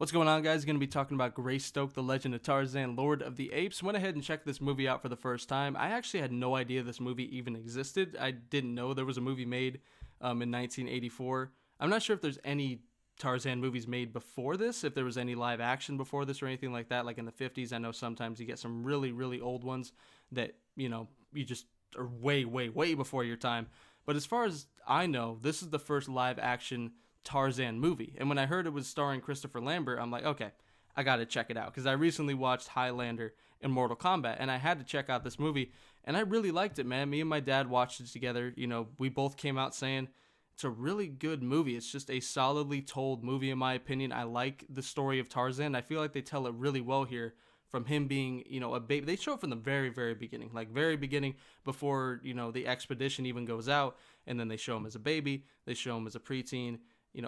What's going on, guys? Going to be talking about Greystoke, The Legend of Tarzan, Lord of the Apes. Went ahead and checked this movie out for the first time. I actually had no idea this movie even existed. I didn't know there was a movie made in 1984. I'm not sure if there's any Tarzan movies made before this, if there was any live action before this or anything like that, like in the 50s. I know sometimes you get some really, really old ones that, you just are way, way, way before your time. But as far as I know, this is the first live action Tarzan movie. And when I heard it was starring Christopher Lambert, I'm like, okay, I gotta check it out. Because I recently watched Highlander and Mortal Kombat, and I had to check out this movie. And I really liked it, man. Me and my dad watched it together. We both came out saying it's a really good movie. It's just a solidly told movie, in my opinion. I like the story of Tarzan. I feel like they tell it really well here. From him being, a baby. They show it from the very, very beginning. Like, very beginning, before, the expedition even goes out. And then they show him as a baby. They show him as a preteen.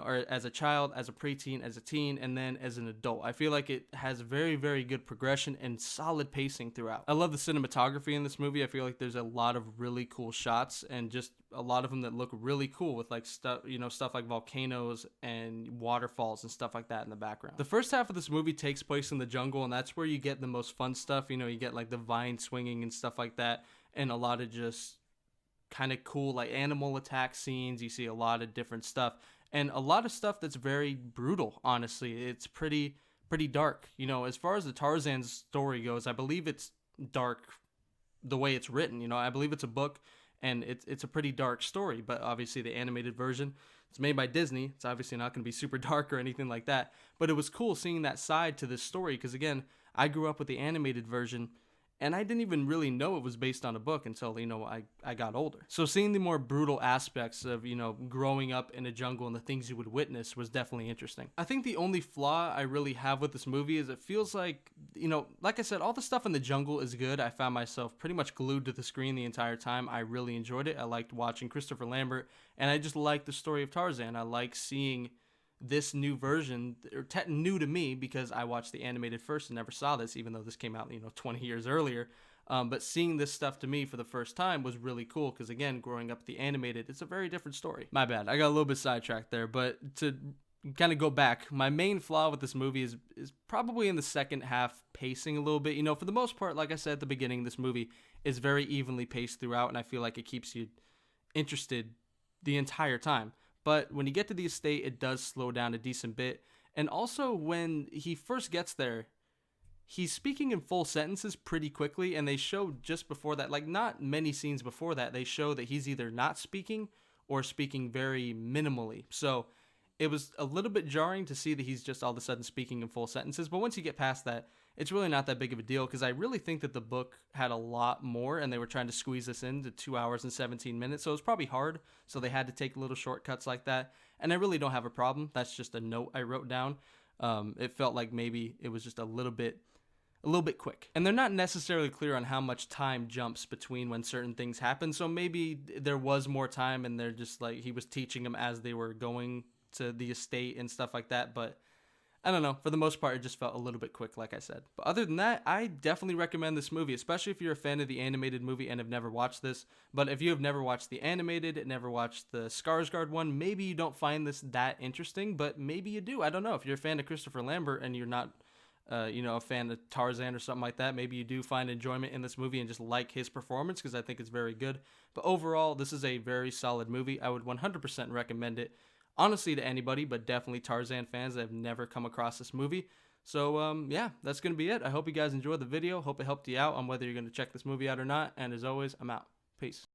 Or as a child, as a preteen, as a teen, and then as an adult. I feel like it has very, very good progression and solid pacing throughout. I love the cinematography in this movie. I feel like there's a lot of really cool shots, and just a lot of them that look really cool with like stuff, stuff like volcanoes and waterfalls and stuff like that in the background. The first half of this movie takes place in the jungle, and that's where you get the most fun stuff. You get like the vine swinging and stuff like that, and a lot of just kind of cool like animal attack scenes. You see a lot of different stuff. And a lot of stuff that's very brutal, honestly. It's pretty dark. As far as the Tarzan story goes, I believe it's dark the way it's written. I believe it's a book, and it's a pretty dark story. But obviously the animated version, it's made by Disney. It's obviously not going to be super dark or anything like that. But it was cool seeing that side to this story because, again, I grew up with the animated version, and I didn't even really know it was based on a book until, I got older. So seeing the more brutal aspects of, growing up in a jungle and the things you would witness was definitely interesting. I think the only flaw I really have with this movie is it feels like, like I said, all the stuff in the jungle is good. I found myself pretty much glued to the screen the entire time. I really enjoyed it. I liked watching Christopher Lambert, and I just liked the story of Tarzan. I like seeing this new version, or new to me because I watched the animated first and never saw this, even though this came out 20 years earlier. But seeing this stuff to me for the first time was really cool because, again, growing up with the animated, it's a very different story. My bad, I got a little bit sidetracked there. But to kind of go back, my main flaw with this movie is probably in the second half pacing a little bit. For the most part, like I said at the beginning, this movie is very evenly paced throughout, and I feel like it keeps you interested the entire time. But when you get to the estate, it does slow down a decent bit. And also, when he first gets there, he's speaking in full sentences pretty quickly. And they show just before that, like not many scenes before that, they show that he's either not speaking or speaking very minimally. So it was a little bit jarring to see that he's just all of a sudden speaking in full sentences. But once you get past that, it's really not that big of a deal because I really think that the book had a lot more and they were trying to squeeze this into 2 hours and 17 minutes. So it was probably hard. So they had to take little shortcuts like that. And I really don't have a problem. That's just a note I wrote down. It felt like maybe it was just a little bit quick. And they're not necessarily clear on how much time jumps between when certain things happen. So maybe there was more time and they're just like, he was teaching them as they were going to the estate and stuff like that. But I don't know. For the most part, it just felt a little bit quick, like I said. But other than that, I definitely recommend this movie, especially if you're a fan of the animated movie and have never watched this. But if you have never watched the animated, never watched the Skarsgård one, maybe you don't find this that interesting, but maybe you do. I don't know. If you're a fan of Christopher Lambert and you're not, a fan of Tarzan or something like that, maybe you do find enjoyment in this movie and just like his performance because I think it's very good. But overall, this is a very solid movie. I would 100% recommend it. Honestly, to anybody, but definitely Tarzan fans that have never come across this movie. So, yeah, that's going to be it. I hope you guys enjoyed the video. Hope it helped you out on whether you're going to check this movie out or not. And as always, I'm out. Peace.